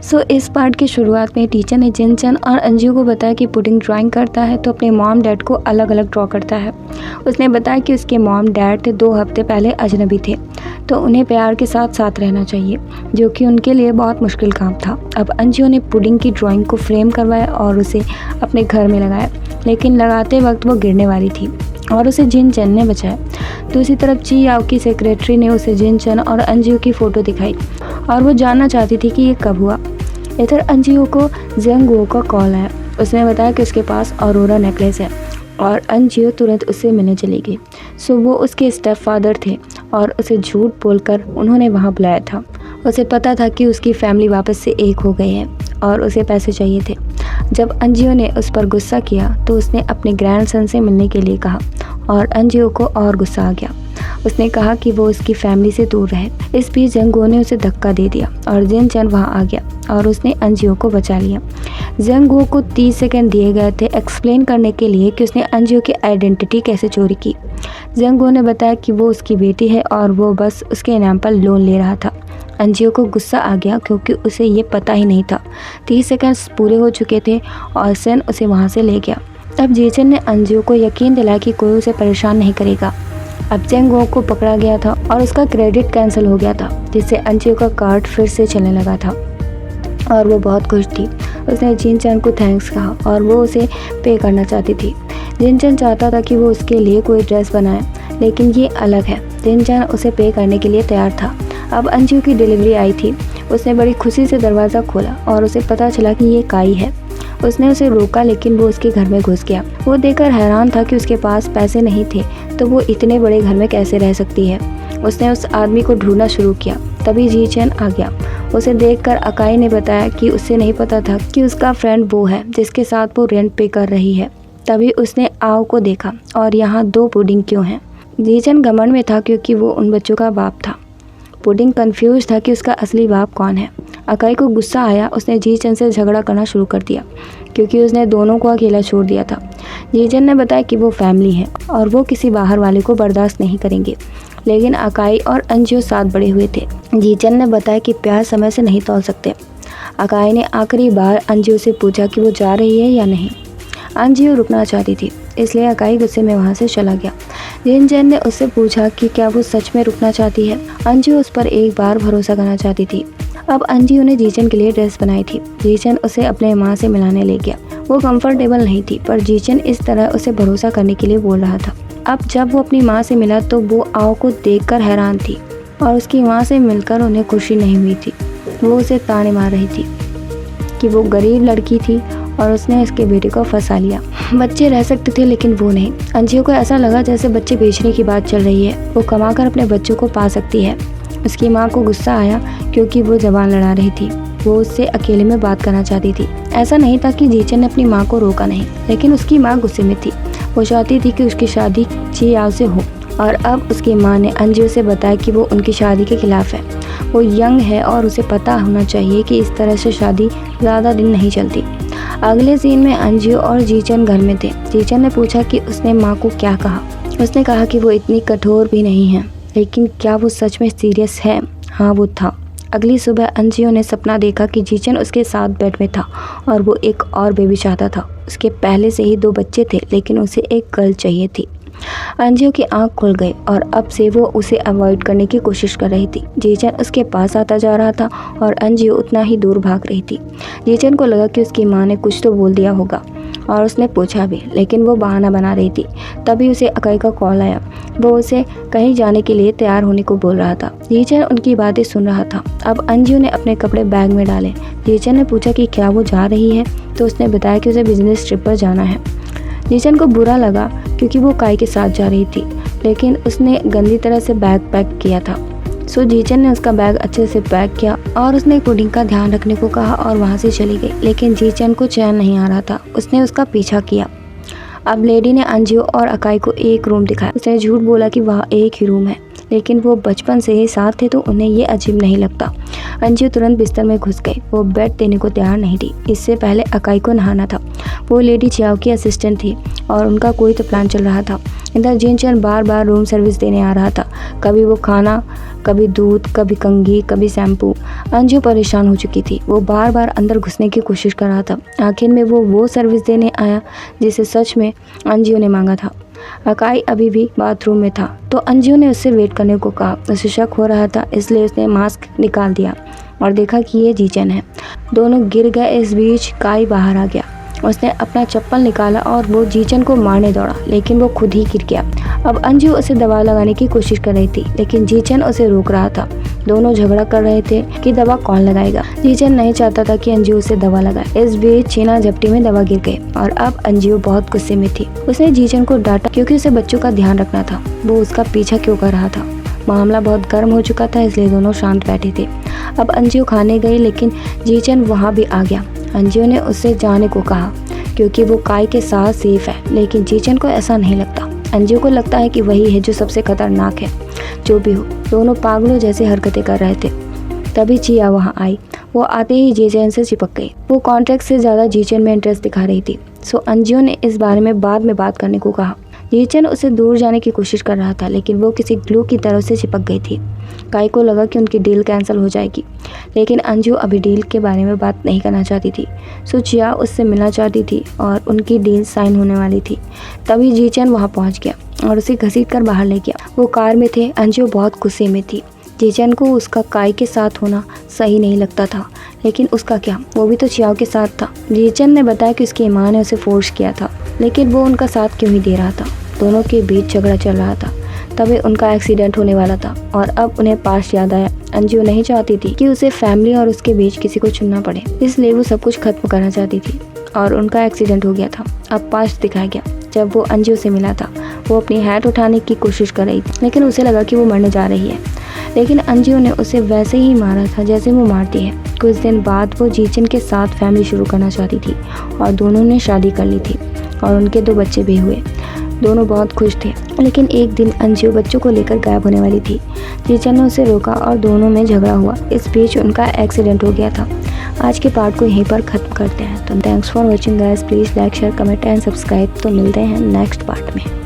सो इस पार्ट की शुरुआत में टीचर ने जिनचन और अंजू को बताया कि पुडिंग ड्राइंग करता है तो अपने मॉम डैड को अलग अलग ड्रॉ करता है। उसने बताया कि उसके मॉम डैड 2 हफ्ते पहले अजनबी थे, तो उन्हें प्यार के साथ साथ रहना चाहिए, जो कि उनके लिए बहुत मुश्किल काम था। अब अंजू ने पुडिंग की ड्राइंग को फ्रेम करवाया और उसे अपने घर में लगाया, लेकिन लगाते वक्त वो गिरने वाली थी और उसे जिनचन ने बचाया। दूसरी तरफ ची याओ की सेक्रेटरी ने उसे जिनचन और अंजू की फ़ोटो दिखाई और वो जानना चाहती थी कि ये कब हुआ। इधर अंजू को जेंगुओ का कॉल आया। उसने बताया कि उसके पास ऑरोरा नेकलेस है और अंजू तुरंत उससे मिलने चली गई। सो वो उसके स्टेप फादर थे और उसे झूठ बोलकर उन्होंने वहाँ बुलाया था। उसे पता था कि उसकी फैमिली वापस से एक हो गई है और उसे पैसे चाहिए थे। जब अंजू ने उस पर गुस्सा किया तो उसने अपने ग्रैंडसन से मिलने के लिए कहा और अंजू को और गुस्सा आ गया। उसने कहा कि वो उसकी फैमिली से दूर रहे। इस बीच जेंगुओ ने उसे धक्का दे दिया और जिनचन वहाँ आ गया और उसने अंजू को बचा लिया। जेंगुओ को 30 सेकंड दिए गए थे एक्सप्लेन करने के लिए कि उसने अंजू की आइडेंटिटी कैसे चोरी की। जेंगुओ ने बताया कि वो उसकी बेटी है और वो बस उसके नाम पर लोन ले रहा था। अंजू को गुस्सा आ गया क्योंकि उसे ये पता ही नहीं था। 30 सेकंड पूरे हो चुके थे और सेन उसे वहाँ से ले गया। अब जीचन ने अंजू को यकीन दिलाया कि कोई उसे परेशान नहीं करेगा। अब जेंगुओ को पकड़ा गया था और उसका क्रेडिट कैंसिल हो गया था, जिससे अंजू का कार्ड फिर से चलने लगा था और वो बहुत खुश थी। उसने जिनचन को थैंक्स कहा और वो उसे पे करना चाहती थी। जिनचन चाहता था कि वो उसके लिए कोई ड्रेस बनाए, लेकिन ये अलग है। जिनचन उसे पे करने के लिए तैयार था। अब अंजू की डिलीवरी आई थी। उसने बड़ी खुशी से दरवाज़ा खोला और उसे पता चला कि ये काई है। उसने उसे रोका, लेकिन वो उसके घर में घुस गया। वो देखकर हैरान था कि उसके पास पैसे नहीं थे, तो वो इतने बड़े घर में कैसे रह सकती है। उसने उस आदमी को ढूंढना शुरू किया। तभी जीचन आ गया। उसे देखकर अकाई ने बताया कि उसे नहीं पता था कि उसका फ्रेंड वो है जिसके साथ वो रेंट पे कर रही है। तभी उसने आओ को देखा और यहाँ 2 पुडिंग क्यों हैं। जीचन घमंड में था क्योंकि वो उन बच्चों का बाप था। पुडिंग कंफ्यूज था कि उसका असली बाप कौन है। अकाई को गुस्सा आया। उसने जीचन से झगड़ा करना शुरू कर दिया क्योंकि उसने दोनों को अकेला छोड़ दिया था। जीचन ने बताया कि वो फैमिली है और वो किसी बाहर वाले को बर्दाश्त नहीं करेंगे, लेकिन अकाई और अंजू साथ बड़े हुए थे। जीचन ने बताया कि प्यार समय से नहीं तौल सकते। अकाई ने आखिरी बार अंजू से पूछा कि वो जा रही है या नहीं। अंजू रुकना चाहती थी, इसलिए अकाई गुस्से में वहाँ से चला गया। जिनचन ने उससे पूछा कि क्या वो सच में रुकना चाहती है। अंजू उस पर एक बार भरोसा करना चाहती थी। अब अंजू ने जीचन के लिए ड्रेस बनाई थी। जीचन उसे अपने माँ से मिलाने ले गया। वो कंफर्टेबल नहीं थी, पर जीचन इस तरह उसे भरोसा करने के लिए बोल रहा था। अब जब वो अपनी माँ से मिला तो वो आओ को देखकर हैरान थी और उसकी माँ से मिलकर उन्हें खुशी नहीं हुई थी। वो उसे ताने मार रही थी कि वो गरीब लड़की थी और उसने उसके बेटे को फंसा लिया। बच्चे रह सकते थे लेकिन वो नहीं। अंजू को ऐसा लगा जैसे बच्चे बेचने की बात चल रही है। वो कमाकर अपने बच्चों को पा सकती है। उसकी माँ को गुस्सा आया क्योंकि वो जबान लड़ा रही थी। वो उससे अकेले में बात करना चाहती थी। ऐसा नहीं था कि जीचन ने अपनी माँ को रोका नहीं, लेकिन उसकी माँ गुस्से में थी। वो चाहती थी कि उसकी शादी ची याओ से हो और अब उसकी माँ ने अंजू से बताया कि वो उनकी शादी के खिलाफ है। वो यंग है और उसे पता होना चाहिए कि इस तरह से शादी ज़्यादा दिन नहीं चलती। अगले सीन में अंजू और जीचन घर में थे। जीचन ने पूछा कि उसने माँ को क्या कहा। उसने कहा कि वो इतनी कठोर भी नहीं है, लेकिन क्या वो सच में सीरियस है? हाँ, वो था। अगली सुबह अंजू ने सपना देखा कि जीचन उसके साथ बेड में था और वो एक और बेबी चाहता था। उसके पहले से ही 2 बच्चे थे, लेकिन उसे एक गर्ल चाहिए थी। अंजू की आंख खुल गई और अब से वो उसे अवॉइड करने की कोशिश कर रही थी। जीचन उसके पास आता जा रहा था और अंजू उतना ही दूर भाग रही थी। जीचन को लगा कि उसकी माँ ने कुछ तो बोल दिया होगा और उसने पूछा भी, लेकिन वो बहाना बना रही थी। तभी उसे अकाई का कॉल आया। वो उसे कहीं जाने के लिए तैयार होने को बोल रहा था। जीचन उनकी बातें सुन रहा था। अब अंजू ने अपने कपड़े बैग में डाले। जीचन ने पूछा कि क्या वो जा रही है, तो उसने बताया कि उसे बिजनेस ट्रिप पर जाना है। जीचन को बुरा लगा क्योंकि वो काई के साथ जा रही थी, लेकिन उसने गंदी तरह से बैग पैक किया था। सो जीचन ने उसका बैग अच्छे से पैक किया और उसने पुडिंग का ध्यान रखने को कहा और वहाँ से चली गई। लेकिन जीचन को चैन नहीं आ रहा था। उसने उसका पीछा किया। अब लेडी ने अंजू और अकाई को एक रूम दिखाया। उसने झूठ बोला कि वहाँ एक ही रूम है, लेकिन वो बचपन से ही साथ थे तो उन्हें ये अजीब नहीं लगता। अंजू तुरंत बिस्तर में घुस गई। वो बेड देने को तैयार नहीं थी। इससे पहले अकाई को नहाना था। वो लेडी चियाओ की असिस्टेंट थी और उनका कोई तो प्लान चल रहा था। इधर जिनचन बार बार रूम सर्विस देने आ रहा था। कभी वो खाना, कभी दूध, कभी कंघी, कभी शैम्पू। अंजू परेशान हो चुकी थी। वो बार बार अंदर घुसने की कोशिश कर रहा था। आखिर में वो सर्विस देने आया जिसे सच में अंजू ने मांगा था। अकाई अभी भी बाथरूम में था तो अंजू ने उससे वेट करने को कहा। उसे शक हो रहा था इसलिए उसने मास्क निकाल दिया और देखा कि ये जीचन है। दोनों गिर गए। इस बीच काई बाहर आ गया। उसने अपना चप्पल निकाला और वो जीचन को मारने दौड़ा, लेकिन वो खुद ही गिर गया। अब अंजू उसे दवा लगाने की कोशिश कर रही थी, लेकिन जीचन उसे रोक रहा था। दोनों झगड़ा कर रहे थे कि दवा कौन लगाएगा। जीचन नहीं चाहता था कि अंजू उसे दवा लगाए। इस बीच चीना झपटी में दवा गिर गई और अब अंजू बहुत गुस्से में थी। उसने जीचन को डांटा क्योंकि उसे बच्चों का ध्यान रखना था। वो उसका पीछा क्यों कर रहा था। मामला बहुत गर्म हो चुका था इसलिए दोनों शांत बैठे थे। अब अंजू खाने गई लेकिन जीचन वहाँ भी आ गया। अंजू ने उससे जाने को कहा क्योंकि वो काई के साथ सेफ है, लेकिन जीचन को ऐसा नहीं लगता। अंजू को लगता है कि वही है जो सबसे खतरनाक है। जो भी हो, दोनों पागलों जैसे हरकतें कर रहे थे। तभी चिया वहाँ आई। वो आते ही जीचन से चिपक गई। वो कॉन्ट्रैक्ट से ज़्यादा जीचन में इंटरेस्ट दिखा रही थी। सो अंजू ने इस बारे में बाद में बात करने को कहा। जीचन उसे दूर जाने की कोशिश कर रहा था, लेकिन वो किसी ग्लू की तरह से चिपक गई थी। काई को लगा कि उनकी डील कैंसिल हो जाएगी, लेकिन अंजू अभी डील के बारे में बात नहीं करना चाहती थी। सो चिया उससे मिलना चाहती थी और उनकी डील साइन होने वाली थी। तभी जीचन वहाँ पहुँच गया और उसे घसीट कर बाहर ले गया। वो कार में थे। अंजू बहुत गुस्से में थी। जीचन को उसका काई के साथ होना सही नहीं लगता था, लेकिन उसका क्या, वो भी तो चियाओ के साथ था। जीचन ने बताया कि उसकी माँ ने उसे फोर्स किया था, लेकिन वो उनका साथ क्यों ही दे रहा था। दोनों के बीच झगड़ा चल रहा था। तभी उनका एक्सीडेंट होने वाला था और अब उन्हें पास्ट याद आया। अंजू नहीं चाहती थी कि उसे फैमिली और उसके बीच किसी को चुनना पड़े, इसलिए वो सब कुछ खत्म करना चाहती थी और उनका एक्सीडेंट हो गया था। अब पास्ट दिखाया गया। जब वो अंजू से मिला था, वो अपनी हैट उठाने की कोशिश कर रही थी, लेकिन उसे लगा कि वो मरने जा रही है। लेकिन अंजू ने उसे वैसे ही मारा था जैसे वो मारती है। कुछ दिन बाद वो जीचन के साथ फैमिली शुरू करना चाहती थी और दोनों ने शादी कर ली थी और उनके 2 बच्चे भी हुए। दोनों बहुत खुश थे, लेकिन एक दिन अंजू बच्चों को लेकर गायब होने वाली थी। जीचन ने उसे रोका और दोनों में झगड़ा हुआ। इस बीच उनका एक्सीडेंट हो गया था। आज के पार्ट को यहीं पर ख़त्म करते हैं। तो thanks for watching guys. Please like, share, comment and subscribe. तो मिलते हैं नेक्स्ट पार्ट में।